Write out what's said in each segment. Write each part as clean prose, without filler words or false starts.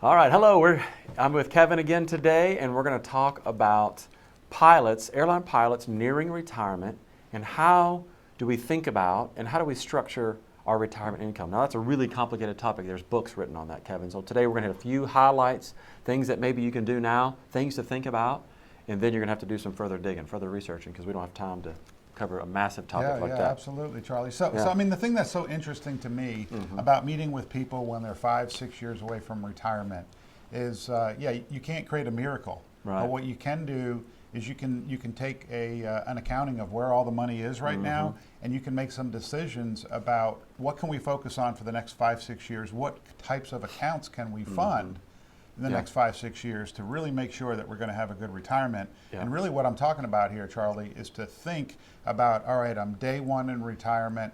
All right, hello. I'm with Kevin again today, and we're going to talk about airline pilots nearing retirement, and how do we think about and how do we structure our retirement income. Now, that's a really complicated topic. There's books written on that, Kevin. So today we're going to hit a few highlights, things that maybe you can do now, things to think about, and then you're going to have to do some further digging, further researching, because we don't have time to cover a massive topic like that. Yeah, absolutely, Charlie. So I mean, the thing that's so interesting to me about meeting with people when they're 5-6 years away from retirement is, you can't create a miracle. Right. But what you can do is you can take an accounting of where all the money is right now, and you can make some decisions about what can we focus on for the next 5-6 years. What types of accounts can we fund in the next 5-6 years to really make sure that we're going to have a good retirement. And really what I'm talking about here, Charlie, is to think about, all right, I'm day one in retirement.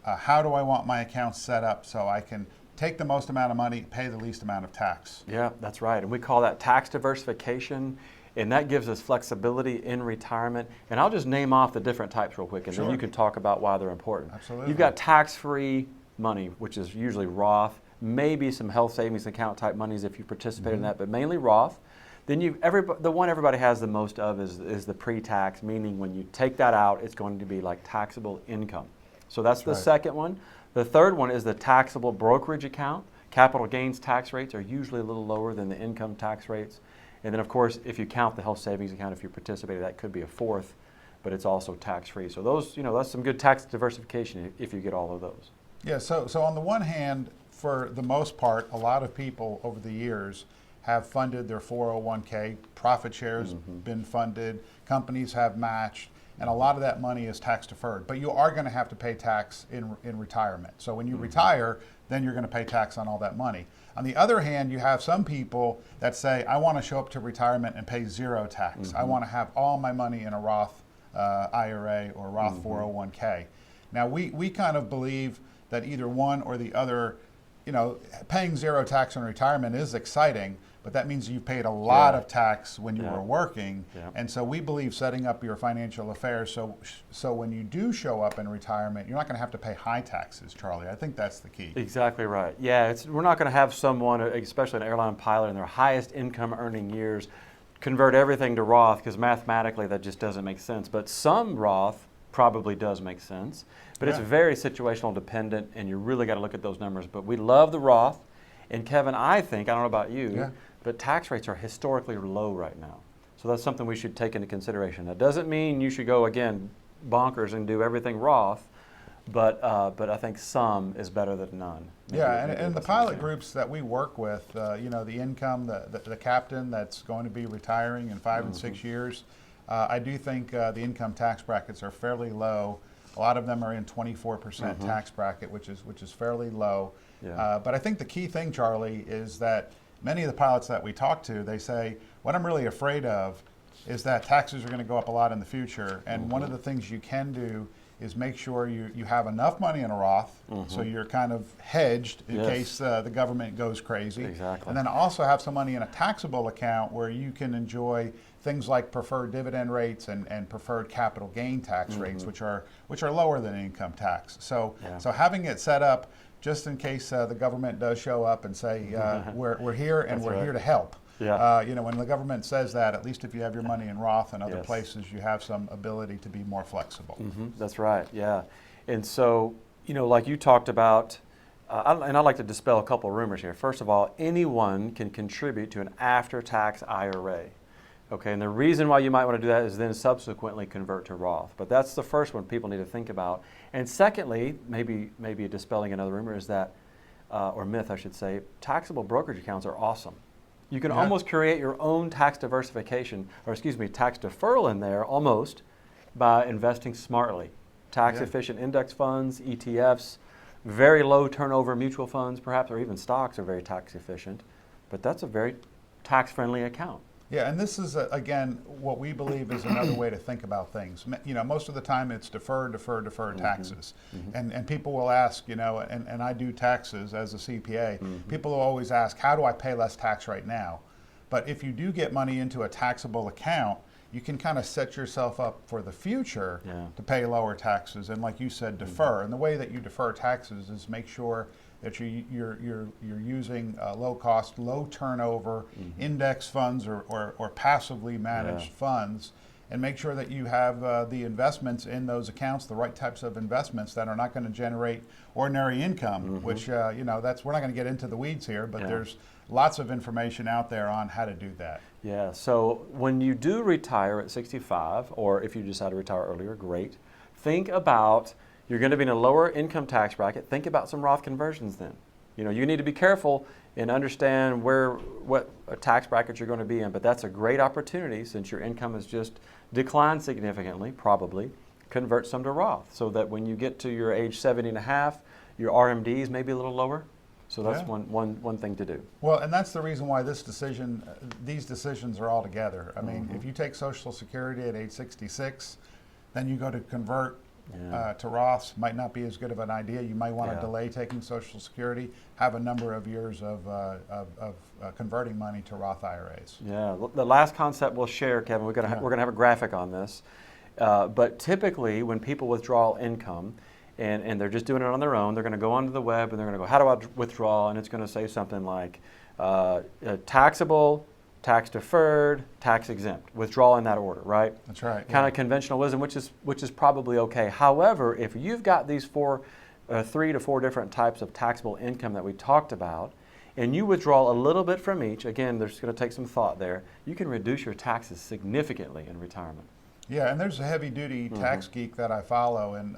How do I want my accounts set up so I can take the most amount of money, pay the least amount of tax? Yeah, that's right. And we call that tax diversification. And that gives us flexibility in retirement. And I'll just name off the different types real quick, and then you can talk about why they're important. Absolutely. You've got tax-free money, which is usually Roth, maybe some health savings account type monies if you participate in that, but mainly Roth. Then the one everybody has the most of is the pre-tax, meaning when you take that out, it's going to be like taxable income. So that's the second one. The third one is the taxable brokerage account. Capital gains tax rates are usually a little lower than the income tax rates. And then, of course, if you count the health savings account, if you participated, that could be a fourth, but it's also tax-free. So those, that's some good tax diversification if you get all of those. Yeah, so on the one hand, for the most part, a lot of people over the years have funded their 401k, profit shares been funded, companies have matched, and a lot of that money is tax deferred. But you are going to have to pay tax in retirement. So when you retire, then you're going to pay tax on all that money. On the other hand, you have some people that say, I want to show up to retirement and pay zero tax. I want to have all my money in a Roth IRA or Roth 401k. Now, we kind of believe that either one or the other, paying zero tax on retirement is exciting, but that means you paid a lot of tax when you were working. And so we believe setting up your financial affairs so when you do show up in retirement, you're not going to have to pay high taxes, Charlie. I think that's the key. Exactly right. Yeah, we're not going to have someone, especially an airline pilot in their highest income earning years, convert everything to Roth, because mathematically that just doesn't make sense. But some Roth probably does make sense. But it's very situational dependent, and you really got to look at those numbers. But we love the Roth. And Kevin, I don't know about you, but tax rates are historically low right now. So that's something we should take into consideration. That doesn't mean you should go, again, bonkers and do everything Roth, but I think some is better than none. And the pilot groups that we work with, the income, the captain that's going to be retiring in 5 and 6 years, I do think the income tax brackets are fairly low. A lot of them are in 24% tax bracket, which is fairly low. But I think the key thing, Charlie, is that many of the pilots that we talk to, they say, what I'm really afraid of is that taxes are going to go up a lot in the future. And one of the things you can do is make sure you have enough money in a Roth, so you're kind of hedged in case the government goes crazy. Exactly. And then also have some money in a taxable account where you can enjoy things like preferred dividend rates and preferred capital gain tax rates, which are lower than income tax. So having it set up just in case the government does show up and say, we're here and we're here to help. When the government says that, at least if you have your money in Roth and other places, you have some ability to be more flexible. That's right, And so, like you talked about, and I'd like to dispel a couple of rumors here. First of all, anyone can contribute to an after-tax IRA. Okay, and the reason why you might want to do that is then subsequently convert to Roth. But that's the first one people need to think about. And secondly, maybe dispelling another rumor is that, or myth I should say, taxable brokerage accounts are awesome. You can almost create your own tax diversification, tax deferral in there almost by investing smartly. Tax efficient index funds, ETFs, very low turnover mutual funds perhaps, or even stocks are very tax efficient. But that's a very tax friendly account. Yeah, and this is, again, what we believe is another way to think about things. Most of the time it's deferred taxes. And people will ask, and I do taxes as a CPA, people will always ask, how do I pay less tax right now? But if you do get money into a taxable account, you can kind of set yourself up for the future to pay lower taxes and, like you said, defer. And the way that you defer taxes is make sure that you're using low cost, low turnover index funds or passively managed funds, and make sure that you have the investments in those accounts, the right types of investments that are not going to generate ordinary income, which we're not going to get into the weeds here, but there's lots of information out there on how to do that. Yeah, so when you do retire at 65, or if you decide to retire earlier, great. Think about, you're going to be in a lower income tax bracket, think about some Roth conversions then. You need to be careful and understand what tax bracket you're going to be in, but that's a great opportunity since your income has just declined significantly, probably, convert some to Roth so that when you get to your age 70 and a half, your RMDs may be a little lower. So that's one thing to do. Well, and that's the reason why these decisions are all together. I mean, if you take Social Security at age 66, then you go to convert to Roths, might not be as good of an idea. You might want to delay taking Social Security, have a number of years of converting money to Roth IRAs. Yeah, the last concept we'll share, Kevin, we're going to have a graphic on this, but typically when people withdraw income, and they're just doing it on their own, they're going to go onto the web and they're going to go, how do I withdraw? And it's going to say something like taxable, tax deferred, tax exempt. Withdraw in that order, right? That's right. Kind of conventional wisdom, which is probably okay. However, if you've got these 3 to 4 different types of taxable income that we talked about, and you withdraw a little bit from each, again, there's going to take some thought there, you can reduce your taxes significantly in retirement. Yeah, and there's a heavy-duty tax geek that I follow, and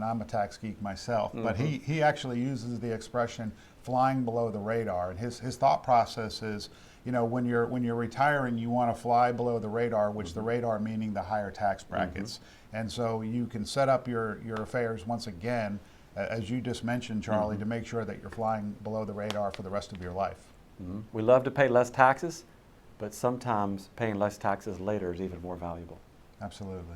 I'm a tax geek myself, but he actually uses the expression flying below the radar. And his thought process is, when you're retiring, you want to fly below the radar, which the radar meaning the higher tax brackets. And so you can set up your affairs once again, as you just mentioned, Charlie, to make sure that you're flying below the radar for the rest of your life. We love to pay less taxes, but sometimes paying less taxes later is even more valuable. Absolutely.